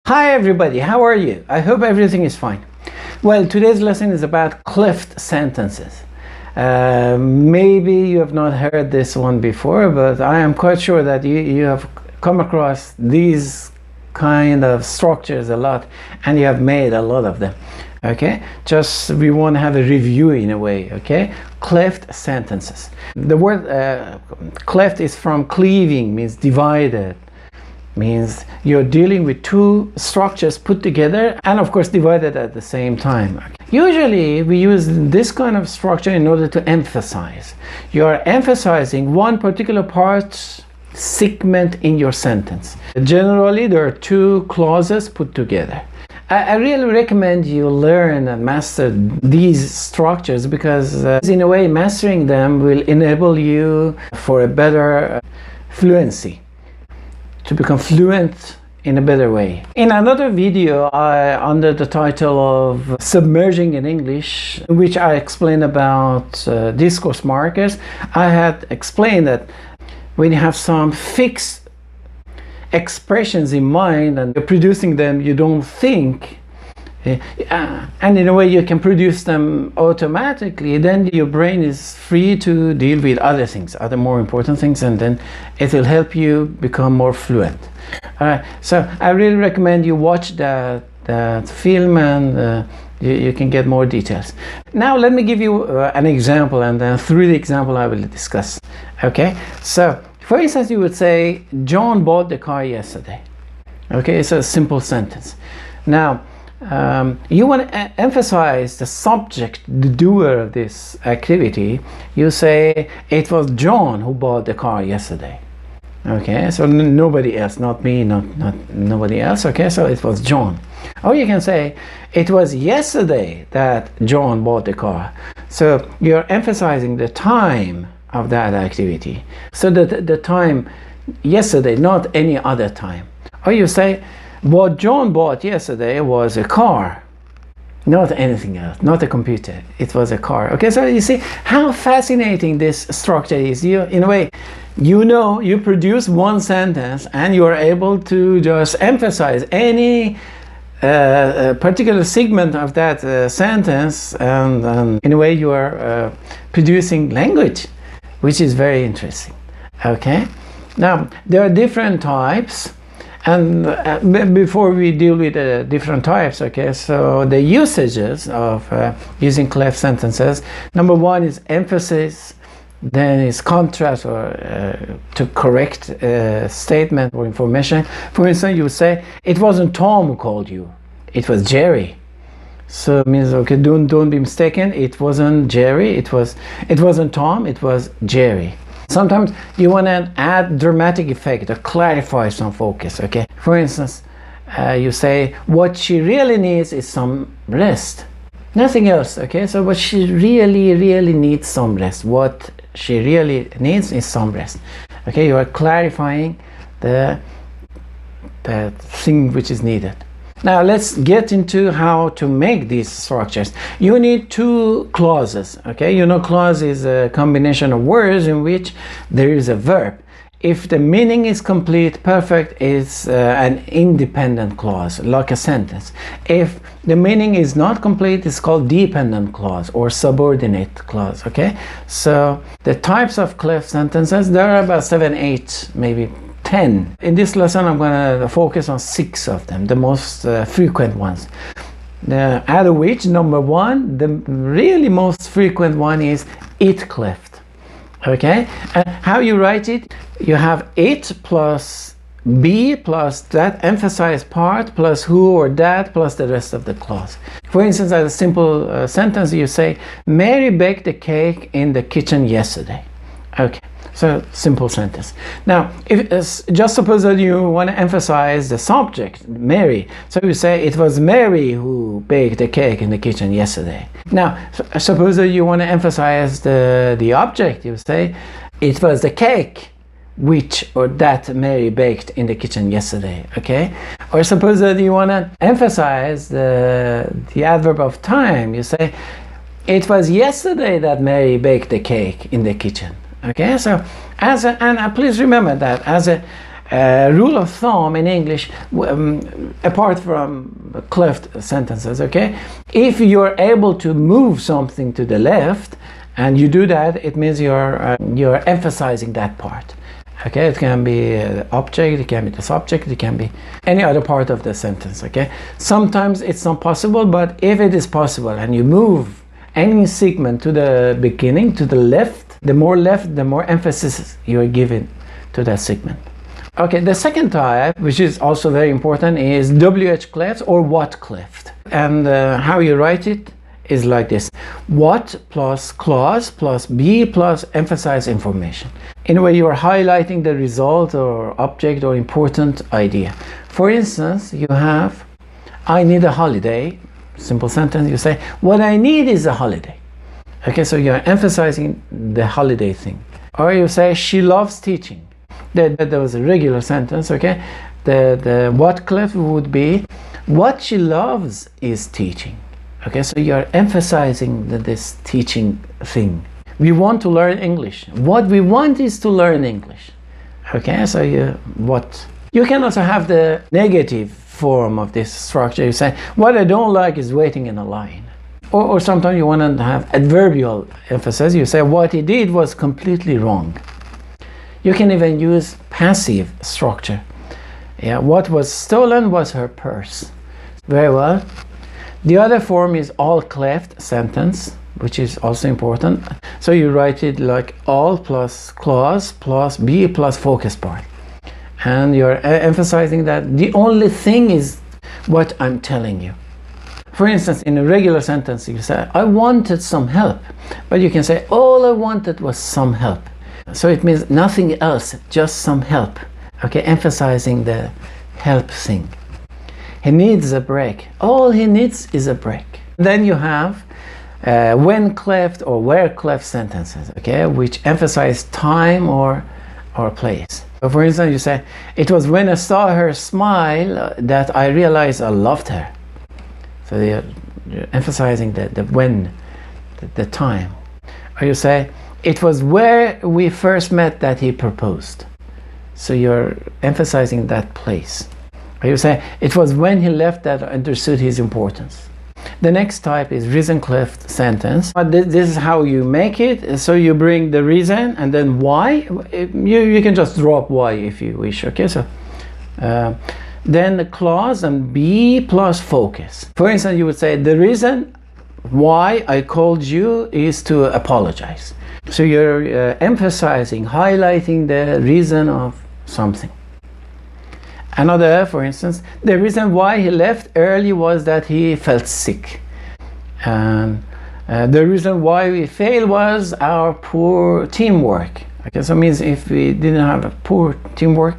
Hi everybody, how are you? I hope everything is fine. Well, today's lesson is about cleft sentences. Maybe you have not heard this one before, but I am quite sure that you have come across these kind of structures a lot, and you have made a lot of them. Okay, just we want to have a review in a way. Okay, cleft sentences. The word cleft is from cleaving, means divided. Means you're dealing with two structures put together and of course divided at the same time. Usually we use this kind of structure in order to emphasize. You're emphasizing one particular part, segment in your sentence. Generally there are two clauses put together. I really recommend you learn and master these structures because in a way mastering them will enable you for a better fluency. To become fluent in a better way. In another video under the title of Submerging in English, in which I explained about discourse markers, I had explained that when you have some fixed expressions in mind and you're producing them, you don't think, and in a way you can produce them automatically, then your brain is free to deal with other things, other more important things, and then it will help you become more fluent. So I really recommend you watch that film, and you can get more details. Now let me give you an example, and then through the example I will discuss. Okay, so for instance you would say John bought the car yesterday. Okay, it's a simple sentence. Now you want to emphasize the subject, the doer of this activity. You say it was John who bought the car yesterday. Okay, so nobody else, not me, not nobody else. Okay, so it was John. Or you can say it was yesterday that John bought the car. So you're emphasizing the time of that activity. So that the time yesterday, not any other time. Or you say what John bought yesterday was a car, not anything else, not a computer. It was a car. Okay, so you see how fascinating this structure is. You, in a way, you produce one sentence and you are able to just emphasize any particular segment of that sentence, and in a way you are producing language, which is very interesting. Okay, now there are different types. And before we deal with the different types, okay, so the usages of using cleft sentences, number one is emphasis, then is contrast, or to correct a statement or information. For instance, you would say, it wasn't Tom who called you, it was Jerry. So it means, okay, don't be mistaken, it wasn't Jerry, it wasn't Tom, it was Jerry. Sometimes you want to add dramatic effect or clarify some focus. Okay, for instance, you say what she really needs is some rest, nothing else. Okay, so what she really needs some rest. What she really needs is some rest. Okay, you are clarifying the thing which is needed. Now let's get into how to make these structures. You need two clauses. Okay, you know, clause is a combination of words in which there is a verb. If the meaning is complete, perfect is an independent clause, like a sentence. If the meaning is not complete, it's called dependent clause or subordinate clause. Okay, so the types of cleft sentences, there are about 7, 8, maybe 10. In this lesson I'm going to focus on 6 of them, the most frequent ones. Out of which, number one, the really most frequent one is it cleft. Okay, and how you write it, you have it plus be plus that emphasized part plus who or that plus the rest of the clause. For instance, as a simple sentence, you say Mary baked the cake in the kitchen yesterday. Okay, so simple sentence. Now, if just suppose that you want to emphasize the subject, Mary, so you say it was Mary who baked the cake in the kitchen yesterday. Now, suppose that you want to emphasize the object, you say it was the cake which or that Mary baked in the kitchen yesterday. Okay, or suppose that you want to emphasize the adverb of time, you say it was yesterday that Mary baked the cake in the kitchen. Okay, so and please remember that as rule of thumb in English, apart from cleft sentences, okay? If you're able to move something to the left, and you do that, it means you're emphasizing that part. Okay, it can be the object, it can be the subject, it can be any other part of the sentence. Okay, sometimes it's not possible, but if it is possible and you move any segment to the beginning, to the left, the more emphasis you are giving to that segment. Okay, the second type, which is also very important, is WH cleft or what cleft. And how you write it is like this: what plus clause plus be plus emphasize information. In a way, you are highlighting the result or object or important idea. For instance, you have, I need a holiday. Simple sentence, you say, what I need is a holiday. Okay, so you're emphasizing the holiday thing. Or you say, she loves teaching. That was a regular sentence, okay? The what cleft would be, what she loves is teaching. Okay, so you're emphasizing this teaching thing. We want to learn English. What we want is to learn English. Okay, so you can also have the negative form of this structure. You say, what I don't like is waiting in a line. Or sometimes you want to have adverbial emphasis. You say, what he did was completely wrong. You can even use passive structure. Yeah, what was stolen was her purse. Very well. The other form is all cleft sentence, which is also important. So you write it like all plus clause plus be plus focus part. And you're emphasizing that the only thing is what I'm telling you. For instance, in a regular sentence, you say, I wanted some help. But you can say, all I wanted was some help. So it means nothing else, just some help. Okay, emphasizing the help thing. He needs a break. All he needs is a break. Then you have when cleft or where cleft sentences, okay, which emphasize time or place. So for instance, you say, it was when I saw her smile that I realized I loved her. So you're emphasizing the when, the time. Or you say, it was where we first met that he proposed. So you're emphasizing that place. Or you say, it was when he left that I understood his importance. The next type is reason cleft sentence. This is how you make it. So you bring the reason and then why. You can just drop why if you wish. Okay, so then the clause and be plus focus. For instance, you would say, the reason why I called you is to apologize. So you're emphasizing, highlighting the reason of something. Another, for instance, the reason why he left early was that he felt sick. And the reason why we failed was our poor teamwork. Okay, so it means if we didn't have a poor teamwork,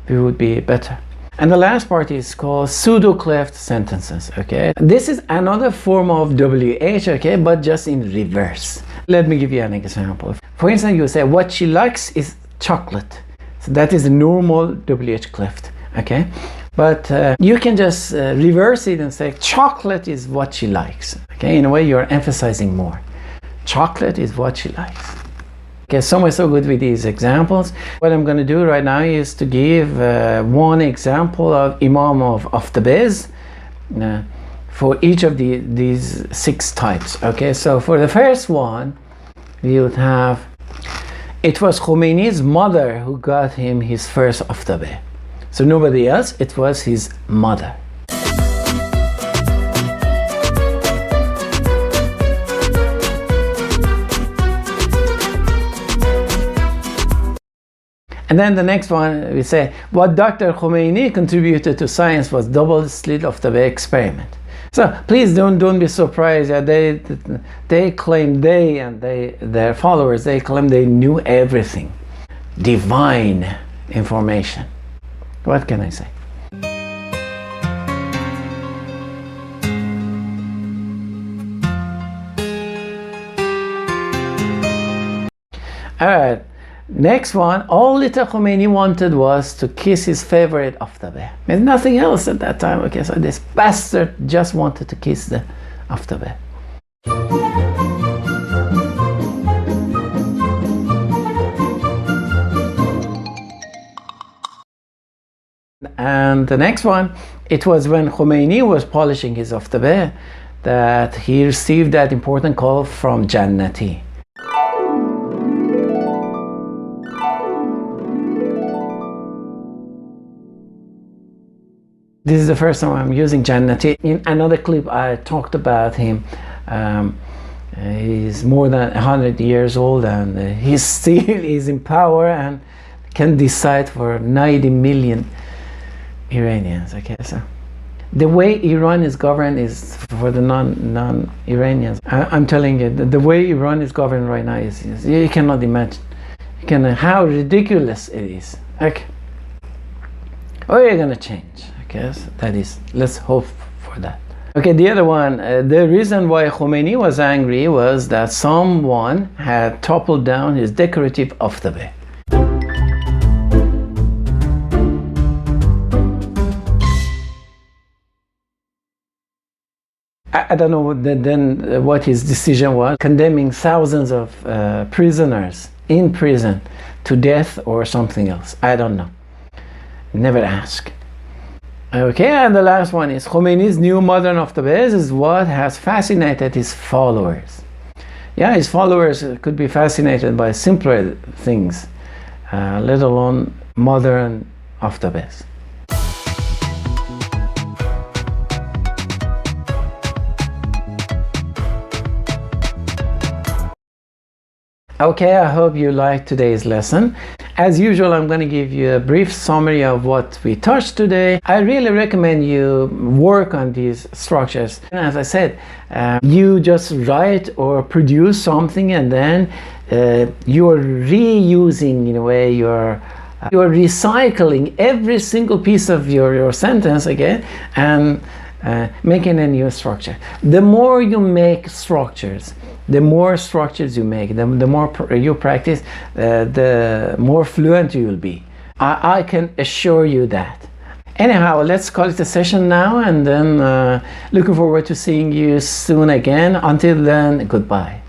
we would be better. And the last part is called pseudo-cleft sentences. Okay, this is another form of WH, okay, but just in reverse. Let me give you an example. For instance, you say, what she likes is chocolate. So that is a normal WH cleft. Okay, but you can just reverse it and say chocolate is what she likes. Okay, in a way you're emphasizing more. Chocolate is what she likes. Okay, so much so good with these examples. What I'm going to do right now is to give one example of Imam of Tabriz for each of these 6 types. Okay, so for the first one, we would have, it was Khomeini's mother who got him his first aftabeh. So nobody else, it was his mother. And then the next one, we say, what Dr. Khomeini contributed to science was double-slit aftabeh experiment. So please don't be surprised that they claim their followers, they claim they knew everything. Divine information. What can I say? All right, next one, all little Khomeini wanted was to kiss his favorite aftabeh. There's nothing else at that time. Okay, so this bastard just wanted to kiss the aftabeh. And the next one, it was when Khomeini was polishing his aftabeh that he received that important call from Jannati. This is the first time I'm using Jannati. In another clip, I talked about him. He's more than 100 years old, and he still is in power and can decide for 90 million Iranians. Okay, so the way Iran is governed is for the non-Iranians. I'm telling you, the way Iran is governed right now is you cannot imagine. You can how ridiculous it is. Okay, oh, you're gonna change. Okay, so that is. Let's hope for that. Okay, the other one, the reason why Khomeini was angry was that someone had toppled down his decorative aftabeh. I don't know what his decision was, condemning thousands of prisoners in prison to death or something else. I don't know. Never ask. Okay, and the last one is Khomeini's new modern aftabeh is what has fascinated his followers. Yeah, his followers could be fascinated by simpler things, let alone modern aftabehs. Okay, I hope you liked today's lesson. As usual, I'm going to give you a brief summary of what we touched today. I really recommend you work on these structures. And as I said, you just write or produce something, and then you're reusing, in a way, you're recycling every single piece of your sentence again and making a new structure. The more you make structures, the more structures you make, the more you practice, the more fluent you will be. I can assure you that. Anyhow, let's call it a session now, and then looking forward to seeing you soon again. Until then, goodbye.